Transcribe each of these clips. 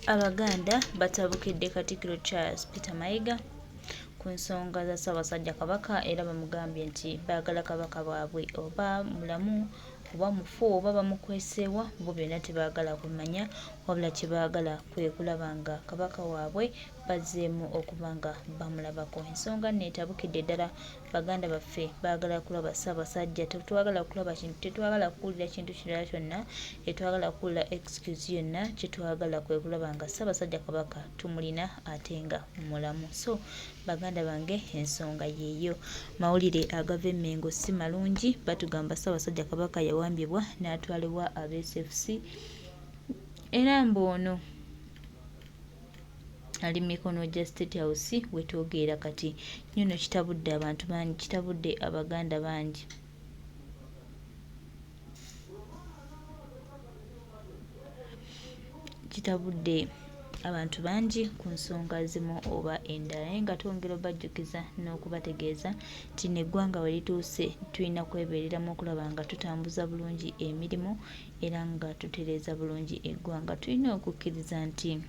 Abaganda batabukidde Katikkiro Charles Peter Mayiga ku nsonga za Ssaabasajja Kabaka era bamugambye nti baagala Kabaka bwabwe oba mulamu oba mufu oba bamukweseewa bo byonna tebaagala kumanya wabula kye baagala kwe kulaba nga Kabaka waabwe bazzeemu okuba nga bamulabako. Ensonga nno etabukidde ddala Baganda baffe baagala kulaba Ssaabasajja, tetwagala kulaba kintu, tetwagala kuwulira kintu kirala kyonna, tetwagala kuwulira excuse yonna, kye twagala kwe kulaba nga Ssaabasajja Kabaka tumulina ate nga mulamu. So Baganda bange ensonga yeeyo. Mawulire agava e Mengo si malungi, batugamba Ssaabasajja Kabaka yawambibwa n'atwalibwa aba SFC era mbono ali mikono gya State House wetwogeera kati. Nyono kitabudde abantu bangi, kitabudde Abaganda bangi. Kitabudde abantu bangi ku nsonga zimu oba endala, naye nga twongera obajjukiza n'okubategeeza nti n'eggwanga we lituuse tulina kwebeereramu okulaba nga tutambuza bulungi emirimu era nga tutereeza bulungi eggwanga. Tulina okukkiriza nti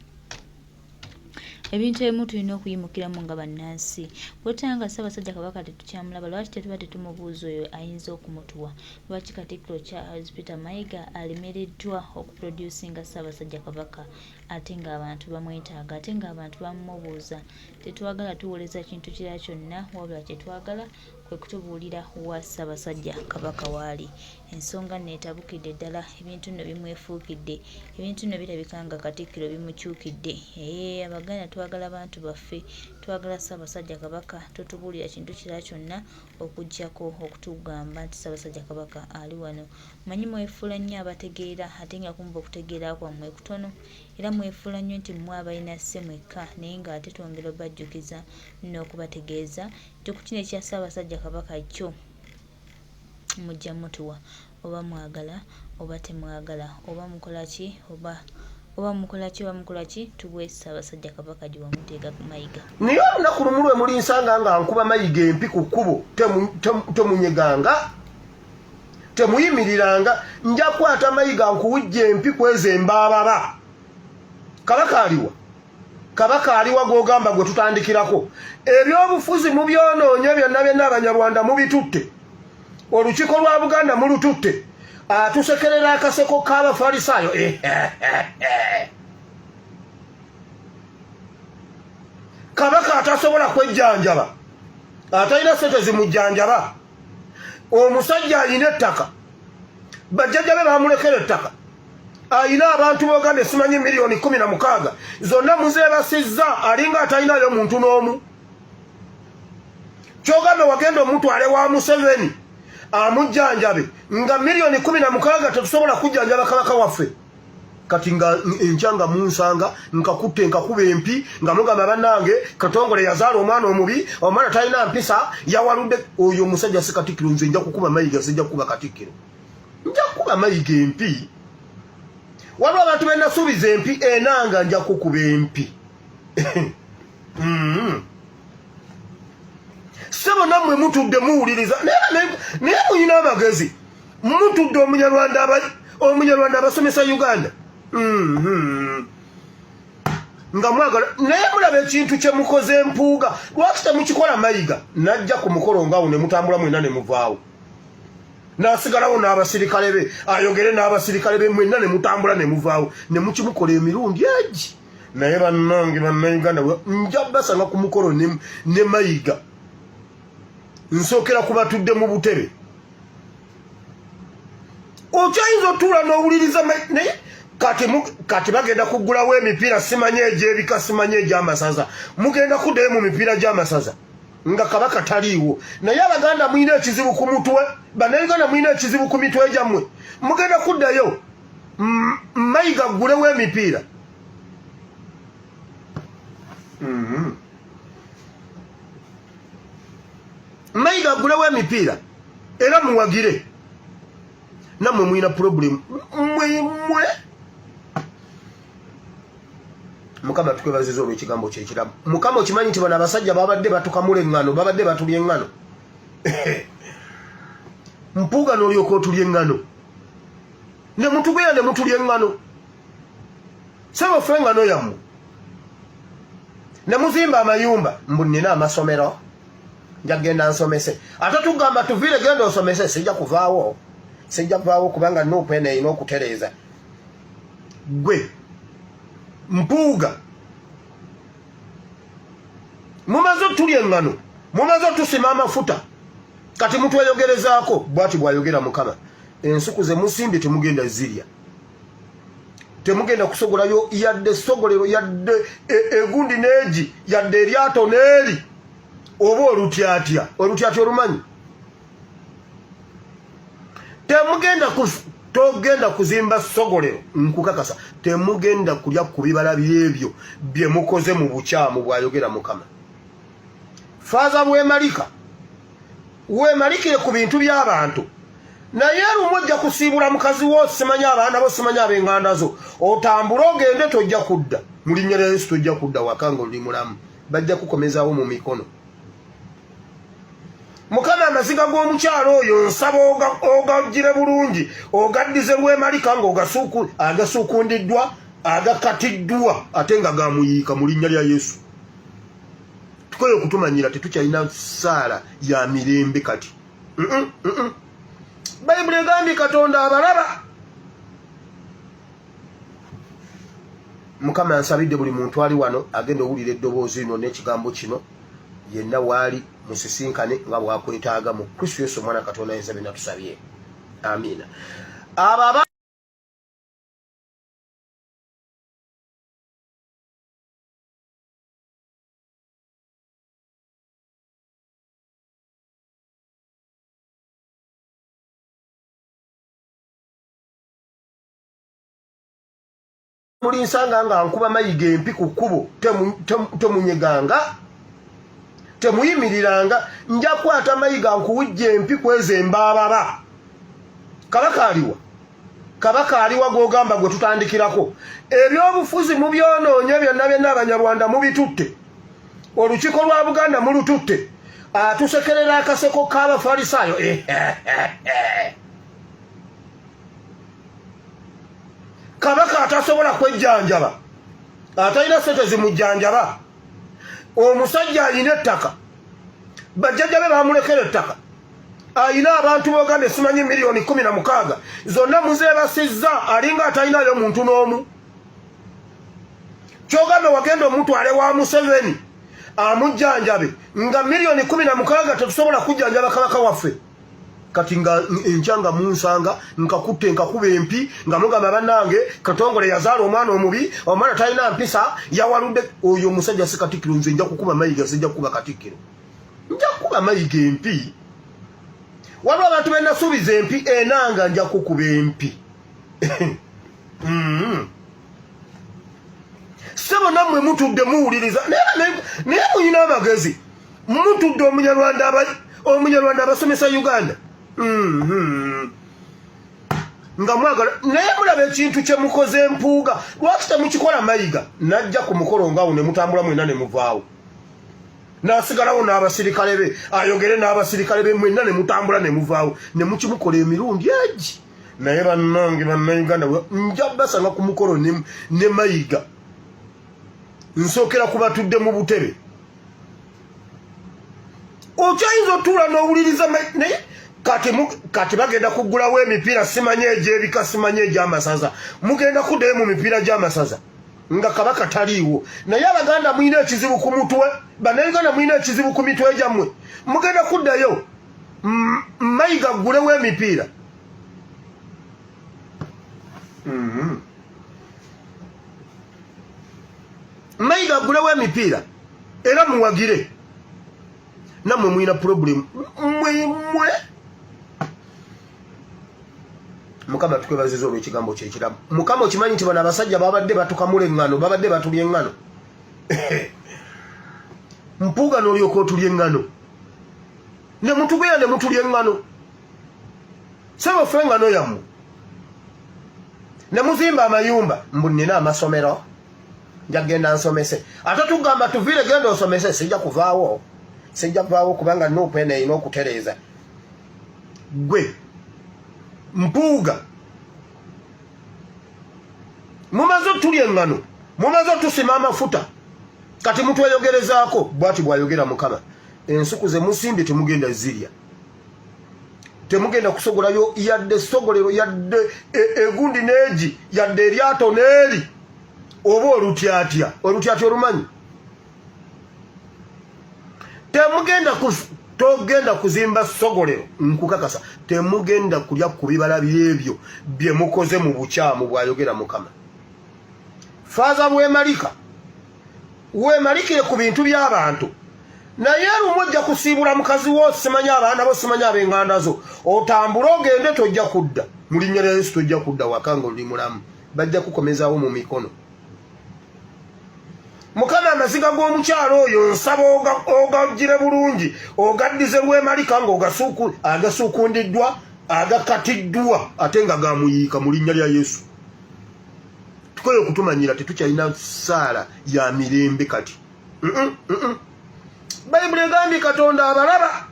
ebintu ebimu tulina okuyimukiramu nga bannansi. Bwetanga Ssaabasajja Kabaka tetukyamulaba, lwaki tetuba tetumubuuza oyo ayinza okumutuwa? Lwaki Katikkiro Charles Peter Mayiga alemereddwa okuproducinga Ssaabasajja Kabaka ate ng'abantu bamwetaaga, ate ng'abantu bamubuuza? Tetwagala tuwoleza kintu kirala kyonna, wabula kye twagala kwe kutubuulira wa Ssaabasajja Kabaka waali. Ensonga nno etabukidde ddala, ebintu nno bimwefuukidde, ebintu nno birabika nga Katikkiro bimukyukidde. Abaganda twagala bantu baffe, twagala Ssaabasajja Kabaka, totubuulira kintu kirala kyonna okuggyako okutugamba nti Ssaabasajja Kabaka ali wano. Manyi mwefuula nnyo abategeera ate nga kumva okutegeera kwammwe kutono, era mwefuula nnyo nti mmwe abalina sse mwekka, naye ng'ate twongera obajjukiza n'okubategeeza nti ku kino ekya Ssaabasajja Kabaka kyo mujja mutuwa oba mwagala oba temwagala, oba mukola ki oba mukola ki, tuwe Ssaabasajja Kabaka gye wamuteeka ku Mayiga. Naye olunaku lumu lwe mulinsanga nga nkuba Mayiga empi ku kkubo, temunyeganga, temuyimiriranga, nja kukwata Mayiga nkuwujja empi kweza embaababa. Kabaka aliwa? Kabaka aliwa gw'ogamba gwe tutandikirako? Ebyobufuzi mu byonoonye byonna byonna Abanyarwanda mubitutte, olukiiko lwa Buganda mulututte, atusekerera akaseko k'Abafalisaayo. Kabaka atasobola kwejjanjaba, atalina ssente zimujjanjaba. Omusajja alina ettaka, bajjajja be bamulekera ettaka, alina abantu b'Uganda simanyi miliyoni 16, zonna muzeebasizza, alinga atalinayo muntu n'omu. Kyogamba wagenda omutwale wa Museveni amujjanjabe nga miliyoni 16 tetusobola kujjanjaba Kabaka waffe. Kati nga enkyanga munsanga nkakutte nkakuba empi nga mugamba bannange Katongole yazaala omwana omubi, omwana talina mpisa, yawaludde. Oyo omusajja si Katikkiro, nze nja kukuba Mayiga, sijja kukuba Katikkiro. Nja kukuba Mayiga empi. Waliwo abantu be nasuubiza empi, enanga nja kukuba empi. Sebo nammwe mutudde muwuliriza, naye muyina amagezi. Mutudde Omunyarwanda abasomesa Uganda. Nga mwagala, naye mulaba ekintu kye mukoze empuuga. Lwaki temukikola Mayiga? Najja ku mukolo ngaawo ne mutambula mwenna ne muvaawo. N'asigalawo n'abasirikale be, ayogere n'abasirikale be, mwenna ne mutambula ne muvaawo. Ne mukimukola emirundi egi. Naye bannange Bannayuganda, nja basanga ku mukolo ne Mayiga. Nsookera kubatudde mu butebe. Okyayinza otuula n'owuliriza naye kati bagenda kuggulawo emipiira simanyi egy'ebika, simanyi egy'amasaza. Mugenda kuddayo mu mipiira gy'amasaza nga Kabaka taliiwo. Naye Abaganda mulina ekizibu ku mutwe, Bannayuganda mulina ekizibu ku mitwe gyammwe. Mugenda kuddayo Mayiga aggulewo emipiira. Mayiga aggulewo emipiira era muwagire. Nammwe mulina problem. Mmwe Mukama tukwebaziza olw'ekigambo ky'ekiramu. Mukama okimanyi nti bano abasajja babadde batukamula eŋŋano, babadde batulya eŋŋano. Mpuuga n'olyoka otulya eŋŋano, ne mutubeera ne mutulya eŋŋano. sebo fenga no yamu ne muzimba amayumba mbunina amasomero njagenda nsomese ate tugamba tuvire genda osomese sijja kuvaawo kubanga nopene ino okutereza gwe mpuuga mumaze tulya engano mumaze tusima amafuta kati mutweyogerezaako bwati bwayogera Mukama ensuku ze musimbye temugenda zirya temugenda kusogolayo yadde sogolero yadde egundi neegi yadde eryato neeri oba olutyatya olumanyi togenda kuzimba sogolero nkukakasa temugenda kulya ku bibala byebyo bye mukoze mu bukyamu bwayogera Mukama faaza weemalikire ku bintu by'abantu naye lumu ojja kusiibula mukazi wo simanya abaana bo simanya ab'enganda zo otambule ogende tojja kudda mu linnya lya Yesu tojja kudda waka ng'oli mulamu bajja kukomezaawo mu mikono Mukama amaziga g'omukyalo oyo nsaba ogagire bulungi ogaddize lwemalika ng'agasuukundiddwa agakatiddwa ate nga gamuyiika mu linnya lya Yesu tukoye okutumanyira tetukyalina ssaala ya mirembe kati Bayibuli egambye Katonda abalaba Mukama ansabidde buli muntu ali wano agenda owulira eddoboozi lino n'ekigambo kino yenna waali musisinkane nga bwakwetaaga mu Kristo Yesu omwana Katonda ayinza byonna tusabye amiina muli nsanga nga nkuba mayiga empi ku kkubo temunyeganga temuyimiriranga nja kwata mayiga nkuwujja empi kweza embaababa kabaka aliwa gw'ogamba gwe tutandikirako ebyobufuzi mu byonoonye byonna abanyarwanda mubitutte olukiiko lwa Buganda mulututte atusekerera akaseko k'abafalisaayo kabaka atasobola kwejjanjaba atalina sente zimujjanjaba omusajja alina ettaka bajjajja be bamulekera ettaka ayina abantu b'Oganda simanyi miliyoni 16 zonna muzeebasizza alinga atalinayo muntu n'omu kyogamba wagenda omutwale wa Museveni amujjanjabe nga miliyoni 16 tetusobola kujjanjaba kabaka waffe kati nga enkyanga munsanga nkakutte nkakuba empi nga mugamba bannange Katongole yazaala omwana omubi omwana talina mpisa yawaludde oyo omusajja si Katikkiro nze nja kukuba mayiga sijja kukuba Katikkiro nja kukuba mayiga empi waliwo abantu benasuubiza empi enanga nja kukuba empi sebo nammwe mutudde muwuliriza naye muyina amagezi mutudde omunyarwanda abasomesa Uganda nga mwagala naye mulaba ekintu kye mukoze empuuga lwaki temukikola mayiga najja ku mukolo ngaawo ne mutambula mwenna ne muvaawo n'asigalawo n'abasirikale be ayogere n'abasirikale be mwenna ne mutambula ne muvaawo ne mukimukola emirundi egi naye bannange bannayuganda nja basanga ku mukolo ne mayiga nsookera ku batudde mu butebe okyayinza otuula n'owuliriza naye kati bagenda kuggulawo emipiira simanye egy'ebika simanye egy'amasaza mugenda kuddayo mu mipiira gy'amasaza nga kabaka taliiwo naye Abaganda mulina ekizibu ku mutwe bannayuganda mulina ekizibu ku mitwe gyammwe mugenda kuddayo mayiga aggulewo emipiira mayiga aggulewo emipiira era muwagire nammwe mulina purobulemu mmwe Mukama tukwebaziza olw'ekigambo kyekiramu Mukama okimanyi nti bano abasajja babadde batukamula eŋŋano babadde batulya eŋŋano mpuuga n'olyoka otulya eŋŋano ne mutugeya ne mutulya eŋŋano sebo ffe eŋŋano yammwe ne muzimba amayumba mbu nnina amasomero njagenda nsomese ate tugamba tuvire genda osomese sijja kuvaawo kubanga nopene erina okutereeza gwe mpuuga mumaze tulya eŋŋano mumaze tusima amafuta kati mutweyogerezaako bwati bwayogera Mukama ensuku ze musimbye temugenda zirya temugenda kusogolayo yadde sogolero yadde egundi neegi yadde eryato neeri oba olutyatya olumanyi togenda kuzimba sogolero nkukakasa temugenda kulya ku bibala byebyo bye mukoze mu bukyamu bwayogera Mukama faaza weemalikire ku bintu by'abantu naye lumu ojja kusiibula mukazi wo simanya abaana bo simanya ab'enganda zo otambule ogende tojja kudda mu linnya lya Yesu tojja kudda waka nga oli mulamu bajja kukomezaawo mu mikono Mukama amaziga g'omukyalo oyo nsaba ogagire bulungi ogaddize lwemalika ng'agasuukundiddwa agakatiddwa ate nga gamuyiika mu linnya lya Yesu tukoye okutumanyira tetukyalina ssaala ya mirembe kati Bayibuli egambye Katonda abalaba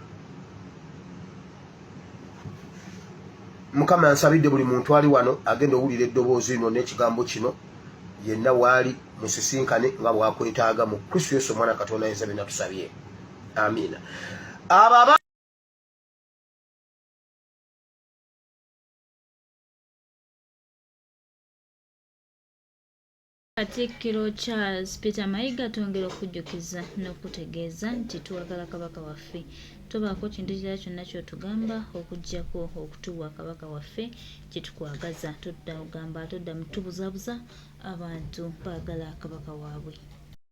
Mukama ansabidde buli muntu ali wano agenda owulira eddoboozi lino n'ekigambo kino yenna waali musisinkane nga bwakwetaaga mu Kristo Yesu omwana Katonda ayinza byonna tusabye amiina Katikkiro Charles Peter Mayiga twongera okujjukiza n'okutegeeza nti tuwagala Kabaka waffe tobaako kintu kirala kyonna ky'otugamba okuggyako okutuwa Kabaka waffe kye tukwagaza todda ogamba todda mutubuzaabuza abantu baagala Kabaka waabwe